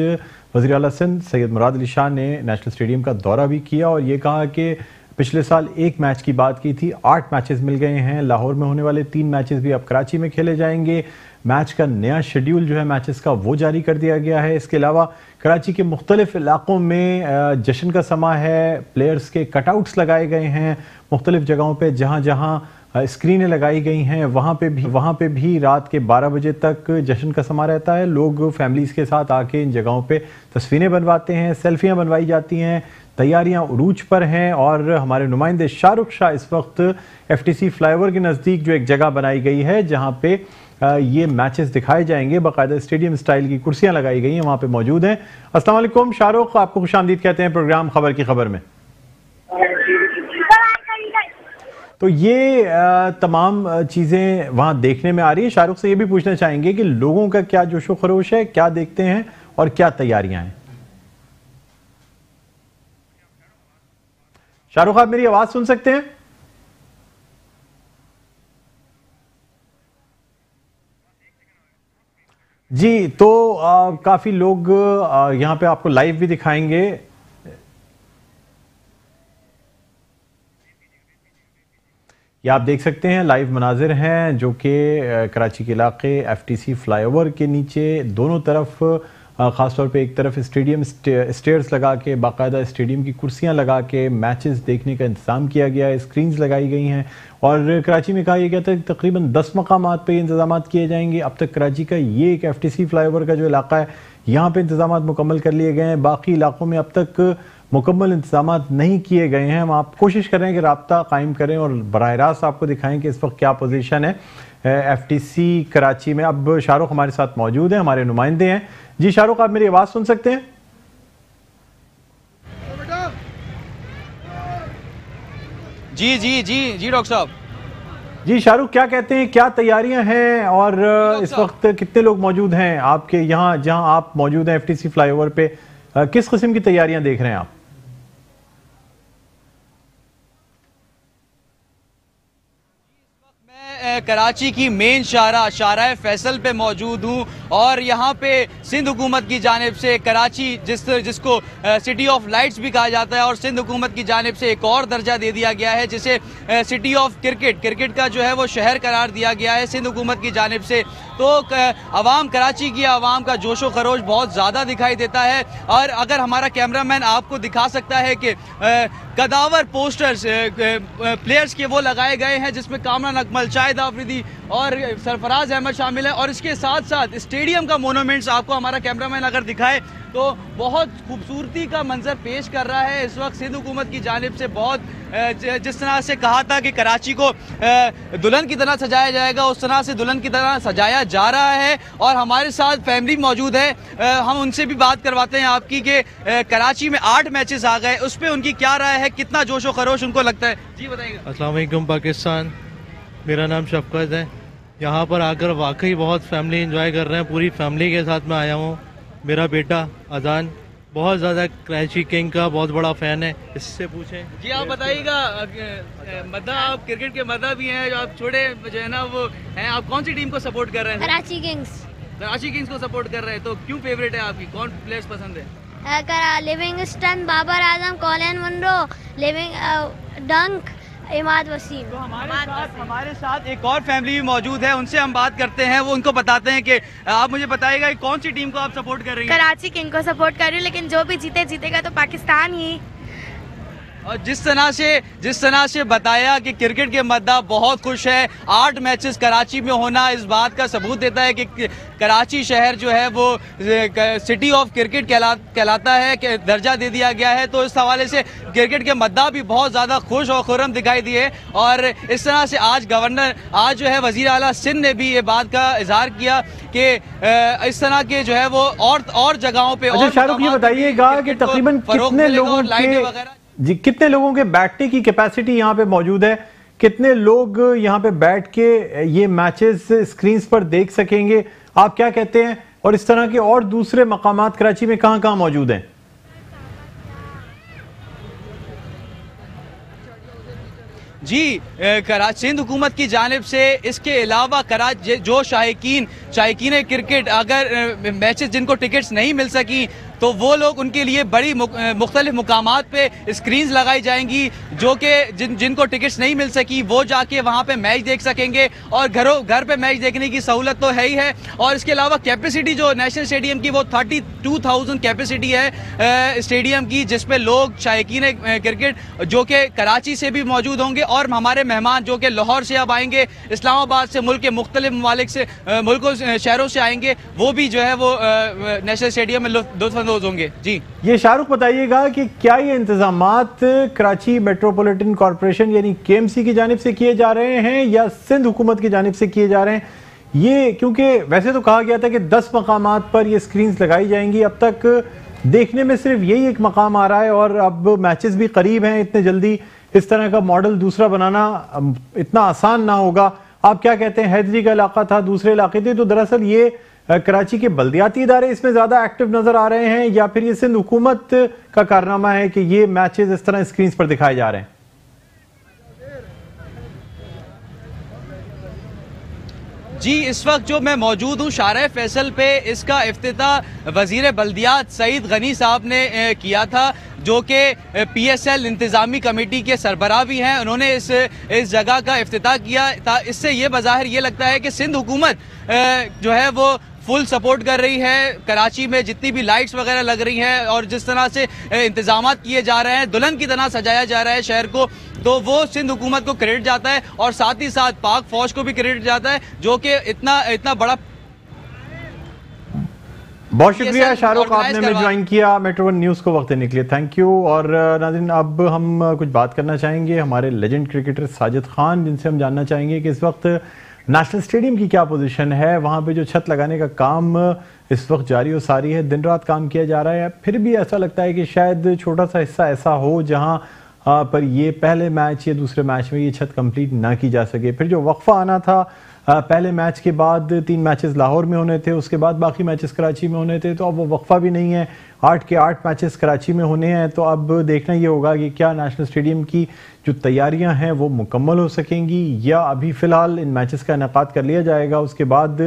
वज़ीर आला सिंध सैयद मुराद अली शाह ने नेशनल स्टेडियम का दौरा भी किया और ये कहा कि पिछले साल 1 मैच की बात की थी, 8 मैचेस मिल गए हैं। लाहौर में होने वाले 3 मैचेस भी अब कराची में खेले जाएंगे। मैच का नया शेड्यूल जो है मैचेस का वो जारी कर दिया गया है। इसके अलावा कराची के मुख्तलिफ इलाकों में जश्न का समा है, प्लेयर्स के कटआउट्स लगाए गए हैं मुख्तलिफ जगहों पे। जहां जहां स्क्रीनें लगाई गई हैं वहां पे भी रात के 12 बजे तक जश्न का समा रहता है। लोग फैमिलीज के साथ आके इन जगहों पे तस्वीरें बनवाते हैं, सेल्फियां बनवाई जाती हैं। तैयारियां उरूज पर हैं और हमारे नुमाइंदे शाहरुख शाह इस वक्त FTC फ्लाईओवर के नज़दीक जो एक जगह बनाई गई है जहां पे ये मैचेस दिखाए जाएंगे, बाकायदा स्टेडियम स्टाइल की कुर्सियां लगाई गई हैं, वहां पे मौजूद हैं। अस्सलाम वालेकुम शाहरुख, आपको खुशामदीद कहते हैं प्रोग्राम खबर की खबर में। तो ये तमाम चीजें वहां देखने में आ रही है। शाहरुख से ये भी पूछना चाहेंगे कि लोगों का क्या जोशो खरोश है, क्या देखते हैं और क्या तैयारियां हैं? शाहरुख, आप मेरी आवाज सुन सकते हैं? जी, तो काफी लोग यहां पे आपको लाइव भी दिखाएंगे। ये आप देख सकते हैं लाइव मनाजिर हैं जो कि कराची के इलाके FTC फ्लाईओवर के नीचे दोनों तरफ ख़ासतौर पे एक तरफ स्टेडियम स्टेयर्स लगा के बाकायदा स्टेडियम की कुर्सियां लगा के मैचेस देखने का इंतज़ाम किया गया है, स्क्रीन्स लगाई गई हैं और कराची में कहा यह गया था कि तकरीबन 10 मकामात पे इंतजाम किए जाएंगे। अब तक कराची का ये एक FTC फ्लाईओवर का जो इलाका है यहाँ पे इंतजाम मुकम्मल कर लिए गए हैं। बाकी इलाकों में अब तक मुकम्मल इंतजाम नहीं किए गए हैं। हम आप कोशिश कर रहे हैं कि राब्ता कायम करें और बराह रास्त आपको दिखाएं कि इस वक्त क्या पोजीशन है FTC कराची में। अब शाहरुख हमारे साथ मौजूद है, हमारे नुमाइंदे हैं। जी शाहरुख, आप मेरी आवाज सुन सकते हैं? जी जी जी जी डॉक्टर साहब। जी शाहरुख, क्या कहते हैं, क्या तैयारियां हैं और इस वक्त कितने लोग मौजूद हैं आपके यहाँ जहां आप मौजूद हैं एफटीसी फ्लाईओवर पे? किस किस्म की तैयारियां देख रहे हैं आप? कराची की मेन शाहराह फैसल पे मौजूद हूँ और यहाँ पे सिंध हुकूमत की जानिब से कराची जिसको सिटी ऑफ लाइट्स भी कहा जाता है और सिंध हुकूमत की जानिब से एक और दर्जा दे दिया गया है जिसे सिटी ऑफ क्रिकेट का जो है वो शहर करार दिया गया है सिंध हुकूमत की जानिब से। तो अवाम, कराची की आवाम का जोशो खरोश बहुत ज़्यादा दिखाई देता है और अगर हमारा कैमरामैन आपको दिखा सकता है कि कदावर पोस्टर्स प्लेयर्स के वो लगाए गए हैं जिसमें कामरान अकमल, शाहिद आफरीदी और सरफराज अहमद शामिल है और इसके साथ साथ स्टेडियम का मोनूमेंट्स आपको हमारा कैमरामैन अगर दिखाए तो बहुत खूबसूरती का मंजर पेश कर रहा है इस वक्त सिंध हुकूमत की जानिब से। बहुत जिस तरह से कहा था कि कराची को दुल्हन की तरह सजाया जाएगा उस तरह से दुल्हन की तरह सजाया जा रहा है और हमारे साथ फैमिली मौजूद है। हम उनसे भी बात करवाते हैं आपकी कि कराची में 8 मैचेस आ गए, उस पर उनकी क्या राय है, कितना जोशो खरोश उनको लगता है, जी बताइएगा। अस्सलाम वालेकुम पाकिस्तान, मेरा नाम शफकत है। यहाँ पर आकर वाकई बहुत फैमिली एंजॉय कर रहे हैं, पूरी फैमिली के साथ मैं आया हूँ। मेरा बेटा अजान बहुत ज़्यादा कराची किंग का बहुत बड़ा फ़ैन है, इससे पूछें। जी आप बताइएगा, मद्दा, आप क्रिकेट के मद्दा भी हैं, जो आप छोटे जो है ना वो हैं, आप कौन सी टीम को सपोर्ट कर रहे हैं? कराची किंग्स। कराची किंग्स को सपोर्ट कर रहे हैं, तो क्यों फेवरेट है आपकी, कौन प्लेयर्स पसंद है? Livingstone, Babar Azam, Colin Munro, डंक, इमाद वसीम। तो हमारे साथ एक और फैमिली भी मौजूद है, उनसे हम बात करते हैं, वो उनको बताते हैं कि आप मुझे बताइएगा कौन सी टीम को आप सपोर्ट कर रही हैं? कराची किंग को सपोर्ट कर रही हूँ, लेकिन जो भी जीतेगा तो पाकिस्तान ही। और जिस तरह से बताया कि क्रिकेट के मद्दा बहुत खुश है, 8 मैचेस कराची में होना इस बात का सबूत देता है कि कराची शहर जो है वो सिटी ऑफ क्रिकेट कहलाता है, कि दर्जा दे दिया गया है। तो इस हवाले से क्रिकेट के मद्दा भी बहुत ज़्यादा खुश और खुर्रम दिखाई दिए और इस तरह से आज जो है वज़ीर आला सिंध ने भी ये बात का इजहार किया कि इस तरह के जो है वो और जगहों पे। अच्छा शाहरुख, ये बताइएगा कि तकरीबन कितने लोगों के बैठने की कैपेसिटी यहाँ पे मौजूद है, कितने लोग यहाँ पे बैठ के ये मैचेस स्क्रीन्स पर देख सकेंगे, आप क्या कहते हैं? और इस तरह के और दूसरे मकामात कराची में कहाँ मौजूद हैं? जी, सिंध हुकूमत की जानिब से इसके अलावा कराची जो शायकीन क्रिकेट अगर मैचेस जिनको टिकट्स नहीं मिल सकी तो वो लोग, उनके लिए बड़ी मुख्तलिफ मुकामात पे स्क्रीन्स लगाई जाएंगी जो कि जिनको टिकट्स नहीं मिल सकी वो जाके वहाँ पे मैच देख सकेंगे और घर पे मैच देखने की सहूलत तो है ही है। और इसके अलावा कैपेसिटी जो नेशनल स्टेडियम की वो 32,000 कैपेसिटी है स्टेडियम की, जिसपे लोग शायकीन क्रिकेट जो कि कराची से भी मौजूद होंगे और हमारे मेहमान जो कि लाहौर से अब आएंगे, इस्लामाबाद से, मुल्क के मुख्तलिफ ममालिक से, मुल्कों शहरों से आएंगे, वो भी जो है वो नेशनल स्टेडियम में लुत्फ होंगे। जी ये शाहरुख बताइएगा कि क्या ये इंतजामात कराची मेट्रोपॉलिटन कॉरपोरेशन यानी केएमसी की जानिब से किए जा रहे हैं या सिंध हुकूमत की जानिब से किए जा रहे हैं? ये क्योंकि वैसे तो कहा गया था कि 10 मकामात पर ये स्क्रीन्स लगाई जाएंगी, अब तक देखने में सिर्फ यही एक मकाम आ रहा है और अब मैचेस भी करीब हैं, इतने जल्दी इस तरह का मॉडल दूसरा बनाना इतना आसान ना होगा। आप क्या कहते हैं? हैदरी का इलाका था, दूसरे इलाके थे, तो दरअसल ये कराची के बल्दियाती इदारे इसमें ज्यादा एक्टिव नजर आ रहे हैं या फिर ये सिंध हुकूमत का कारनामा है कि ये मैचेस इस तरह स्क्रीन्स पर दिखाए जा रहे हैं? जी, इस वक्त जो मैं मौजूद हूँ शाहराह फैसल पे, इसका इफ्तिताह वजीर बल्दियात सईद गनी साहब ने किया था जो कि PSL इंतज़ामी कमेटी के सरबराह भी हैं। उन्होंने इस जगह का इफ्तिताह किया था। इससे ये बज़ाहिर ये लगता है कि सिंध हुकूमत जो है वो फुल सपोर्ट कर रही है। कराची में जितनी भी लाइट्स वगैरह लग रही हैं और जिस तरह से इंतजामात किए जा रहे हैं, दुल्हन की तरह सजाया जा रहा है शहर को, तो वो सिंध हुकूमत को क्रेडिट जाता है और साथ ही साथ पाक फौज को भी क्रेडिट जाता है जो कि इतना बड़ा। बहुत शुक्रिया शाहरुख, आपने हमें ज्वाइन किया मेट्रो वन न्यूज़ को वक्त देने के लिए, थैंक यू। और नाज़रीन, अब हम कुछ बात करना चाहेंगे हमारे लेजेंड क्रिकेटर साजिद खान, जिनसे हम जानना चाहेंगे कि इस वक्त नेशनल स्टेडियम की क्या पोजीशन है, वहाँ पे जो छत लगाने का काम इस वक्त जारी और सारी है, दिन रात काम किया जा रहा है, फिर भी ऐसा लगता है कि शायद छोटा सा हिस्सा ऐसा हो जहाँ पर ये पहले मैच या दूसरे मैच में ये छत कंप्लीट ना की जा सके। फिर जो वक्फा आना था पहले मैच के बाद 3 मैचेस लाहौर में होने थे, उसके बाद बाकी मैचेस कराची में होने थे, तो अब वो वक्फा भी नहीं है। 8 के 8 मैचेस कराची में होने हैं, तो अब देखना ये होगा कि क्या नेशनल स्टेडियम की जो तैयारियां हैं वो मुकम्मल हो सकेंगी या अभी फ़िलहाल इन मैचेस का इनेकाद कर लिया जाएगा, उसके बाद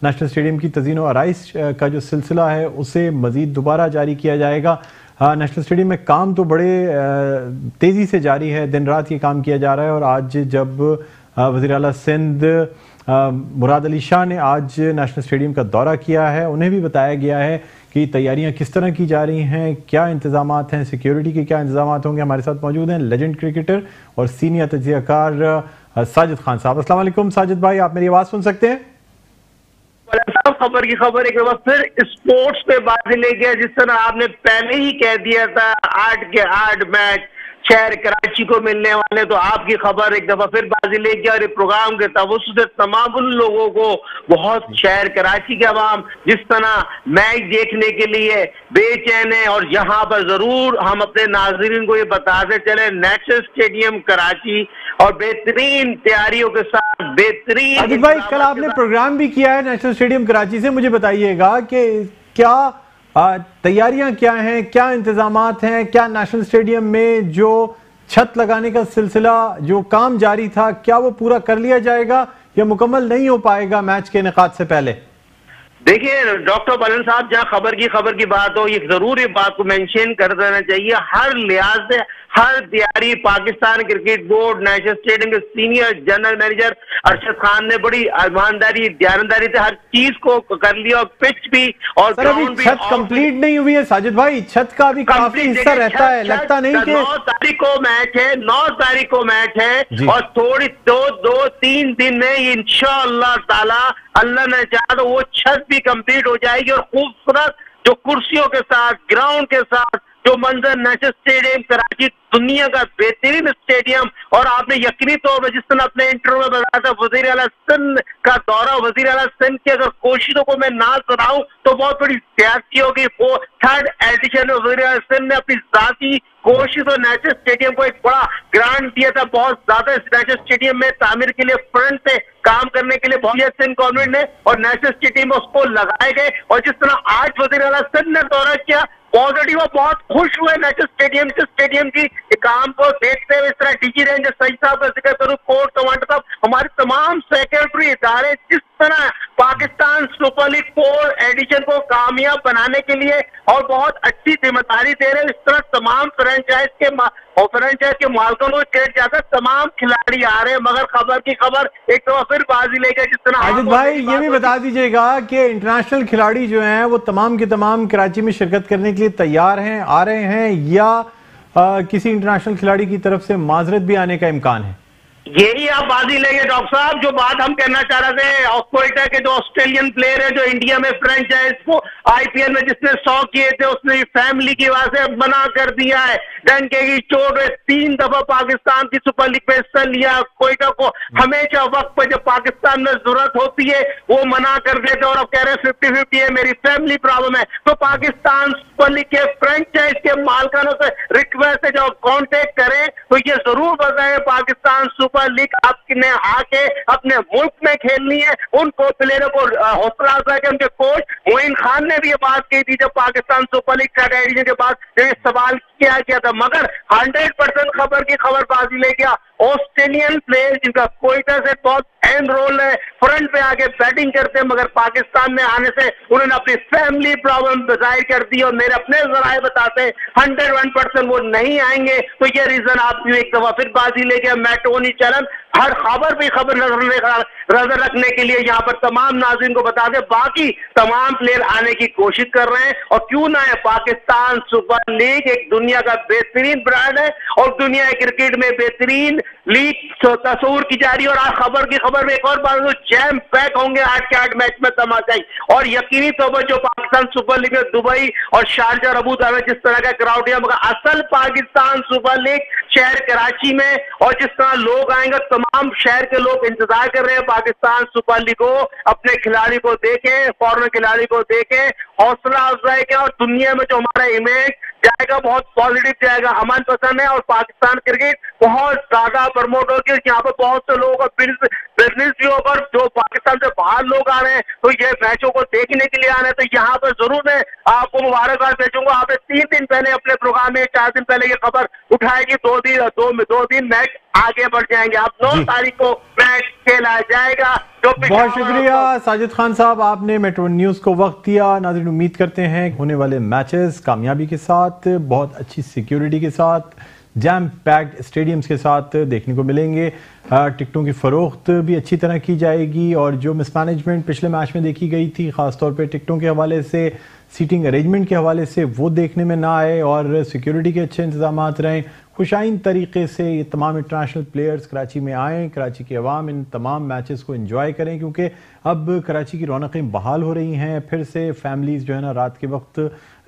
नेशनल स्टेडियम की तज़ीन व आराइश का जो सिलसिला है उसे मज़ीद दोबारा जारी किया जाएगा। नेशनल स्टेडियम में काम तो बड़े तेज़ी से जारी है, दिन रात ये काम किया जा रहा है। और आज जब वज़ीर आला सिंध मुराद अली शाह ने आज नेशनल स्टेडियम का दौरा किया है, उन्हें भी बताया गया है कि तैयारियां किस तरह की जा रही हैं, क्या इंतजामात हैं, सिक्योरिटी के क्या इंतजामात होंगे। हमारे साथ मौजूद हैं लेजेंड क्रिकेटर और सीनियर तज्ज़ियाकार साजिद खान साहब। अस्सलाम वालेकुम साजिद भाई, आप मेरी आवाज़ सुन सकते हैं? खबर की खबर एक बार फिर स्पोर्ट्स पे बात ले गया, जिस तरह आपने पहले ही कह दिया था 8 के 8 मैच शहर कराची को मिलने वाले, तो आपकी खबर एक दफा फिर बाजी ले गया। और ये प्रोग्राम के तवज्जो से तमाम उन लोगों को बहुत शहर कराची के अवाम जिस तरह मैच देखने के लिए बेचैन है, और यहाँ पर जरूर हम अपने नाजरीन को ये बताते चले नेशनल स्टेडियम कराची और बेहतरीन तैयारियों के साथ बेहतरीन। अजीत भाई, कल आपने प्रोग्राम भी किया है नेशनल स्टेडियम कराची से, मुझे बताइएगा कि क्या तैयारियां क्या हैं, क्या इंतजामात हैं, क्या नेशनल स्टेडियम में जो छत लगाने का सिलसिला जो काम जारी था क्या वो पूरा कर लिया जाएगा या मुकम्मल नहीं हो पाएगा मैच के इनेकाद से पहले? देखिए डॉक्टर बलन साहब, जहाँ खबर की बात हो, ये जरूर ये बात को मेंशन कर देना चाहिए, हर लिहाज से हर तैयारी Pakistan cricket board national stadium के senior general manager Arshad Khan ने बड़ी ईमानदारी ध्यानदारी से हर चीज को कर लिया, और पिच भी और ग्राउंड भी। छत कंप्लीट नहीं हुई है साजिद भाई, छत का भी काफी हिस्सा रहता है, लगता नहीं कि 9 तारीख को मैच है, 9 तारीख को मैच है, और थोड़ी 2-3 दिन में इंशाअल्लाह ताला अल्लाह ने चाहा तो वो छत भी कंप्लीट हो जाएगी, और खूबसूरत जो कुर्सियों के साथ ग्राउंड के साथ जो मंजर नेशनल स्टेडियम कराची दुनिया का बेहतरीन स्टेडियम। और आपने यकीनी तौर पर जिस तरह अपने इंटरव्यू में बताया था वजीर आला सिंध का दौरा, वजीर आला सिंध की अगर कोशिशों को मैं ना सराहूं तो बहुत बड़ी सियासी होगी। वो 3rd एडिशन में वजीर आला सिंध ने अपनी जाती कोशिश और नेशनल स्टेडियम को एक बड़ा ग्रांट दिया था, बहुत ज्यादा नेशनल स्टेडियम में तामीर के लिए फ्रंट से काम करने के लिए बहुत सिंध गवर्नमेंट ने और नेशनल स्टेडियम में उसको लगाए गए। और जिस तरह आज वजीर आला सिंध ने दौरा किया, पॉजिटिव बहुत खुश हुए नेशनल स्टेडियम की काम को देखते हुए। इस तरह डीजी रेंज सही साहब का जिक्र करूं, कोर्ट कमांडर साहब, हमारे तमाम सेक्रेटरी इदारे जिस तरह पाकिस्तान सुपर लीग 4 एडिशन को कामयाब बनाने के लिए और बहुत अच्छी जिम्मेदारी दे रहे हैं, इस तरह तमाम फ्रेंचाइज के मालिकों को क्रेडिट जाता है, तमाम खिलाड़ी आ रहे हैं। मगर खबर की खबर एक तो फिर बाजी लेकर जिस तरह आजिद भाई ये भी बता दीजिएगा कि इंटरनेशनल खिलाड़ी जो हैं वो तमाम के तमाम कराची में शिरकत करने के लिए तैयार हैं, आ रहे हैं, या किसी इंटरनेशनल खिलाड़ी की तरफ से माजरत भी आने का इम्कान है? यही आप बाजी लेंगे डॉक्टर साहब, जो बात हम कहना चाह रहे थे। कोयटा के जो ऑस्ट्रेलियन प्लेयर है जो इंडिया में फ्रेंचाइज को आईपीएल में जिसने 100 किए थे, उसने फैमिली की वजह से मना कर दिया है। डंके की चोट में 3 दफा पाकिस्तान की सुपर लीग में हिस्सा लिया। कोयटा को हमेशा वक्त पर जब पाकिस्तान में जरूरत होती है वो मना कर देते, और अब कह रहे हैं 50-50 है, मेरी फैमिली प्रॉब्लम है। तो पाकिस्तान सुपर लीग के फ्रेंचाइज के मालिकानों से रिक्वेस्ट है, जब कॉन्टेक्ट करें तो ये जरूर बताएं पाकिस्तान सुपर लीग आपने आके अपने मुल्क में खेलनी है। उनको प्लेयरों को हौसला अफजाई के उनके कोच मोइन खान ने भी ये बात कही थी जब पाकिस्तान सुपर लीग का एडिशन के बाद सवाल किया गया था। मगर 100% खबर की खबर बाजी ले गया। ऑस्ट्रेलियन प्लेयर जिनका कोयटा से बहुत अहम रोल है, फ्रंट पे आके बैटिंग करते हैं, मगर पाकिस्तान में आने से उन्होंने अपनी फैमिली प्रॉब्लम जाहिर कर दी, और मेरे अपने जराए बताते हैं 101% वो नहीं आएंगे। तो ये रीजन आप एक दफा फिर बाजी ले गया। मैटोनी चलन हर खबर पे खबर नजर रखने के लिए यहाँ पर तमाम नाज़रीन को बता दें, बाकी तमाम प्लेयर आने की कोशिश कर रहे हैं। और क्यों ना है, पाकिस्तान सुपर लीग एक दुनिया का बेहतरीन ब्रांड है और दुनिया क्रिकेट में बेहतरीन लीग तस्वूर की जा रही है। और आज खबर की खबर में एक और बात, जैम पैक होंगे 8 के 8 मैच में तमाशाई। और यकीनी तौर पर जो पाकिस्तान सुपर लीग में दुबई और शारजा और अबू धाबी जिस तरह का क्राउड है, मगर असल पाकिस्तान सुपर लीग शहर कराची में, और जिस तरह लोग आएंगे तमाम शहर के लोग इंतजार कर रहे हैं पाकिस्तान सुपर लीग को, अपने खिलाड़ी को देखें, फॉरेन खिलाड़ी को देखें, हौसला अफजाई के, और दुनिया में जो हमारा इमेज जाएगा, बहुत पॉजिटिव जाएगा, अमन पसंद है और पाकिस्तान क्रिकेट बहुत ज्यादा प्रमोट होगी। यहाँ पे बहुत से लोगों का बिजनेस भी होगा, जो पाकिस्तान से बाहर लोग आ रहे हैं तो ये मैचों को देखने के लिए आ रहे हैं, तो यहाँ पर जरूर मैं आपको मुबारकबाद भेजूंगा। आपने 3 दिन पहले अपने प्रोग्राम में 4 दिन पहले ये खबर उठाएगी, 2 दिन मैच आगे बढ़ जाएंगे। आप 9 तारीख को मैच खेला जाएगा। बहुत शुक्रिया साजिद खान साहब, आपने मेट्रो न्यूज को वक्त दिया। नाज़रीन, उम्मीद करते हैं होने वाले मैचेस कामयाबी के साथ, बहुत अच्छी सिक्योरिटी के साथ, जैम पैक्ड स्टेडियम्स के साथ देखने को मिलेंगे। टिकटों की फरोख्त भी अच्छी तरह की जाएगी और जो मिसमैनेजमेंट पिछले मैच में देखी गई थी, खासतौर पे टिकटों के हवाले से, सीटिंग अरेंजमेंट के हवाले से, वो देखने में ना आए और सिक्योरिटी के अच्छे इंतजाम रहें। खुशाइन तरीके से ये तमाम इंटरनेशनल प्लेयर्स कराची में आएँ, कराची की आवाम इन तमाम मैचेस को एंजॉय करें, क्योंकि अब कराची की रौनकें बहाल हो रही हैं। फिर से फैमिलीज़ जो है ना रात के वक्त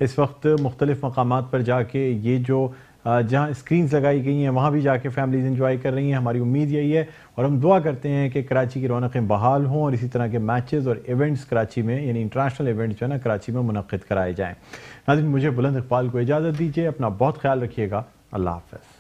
इस वक्त मुख्तलिफ मकामात पर जाके ये जो जहाँ स्क्रीन्स लगाई गई हैं वहाँ भी जाके फैमिलीज एंजॉय कर रही हैं। हमारी उम्मीद यही है और हम दुआ करते हैं कि कराची की रौनकें बहाल हों और इसी तरह के मैचेस और इवेंट्स कराची में, यानी इंटरनेशनल इवेंट्स जो है ना कराची में मुनक्किद कराए जाएँ। नाज़रीन, मुझे बुलंद इकबाल को इजाज़त दीजिए, अपना बहुत ख्याल रखिएगा। अल्लाह हाफ़िज़।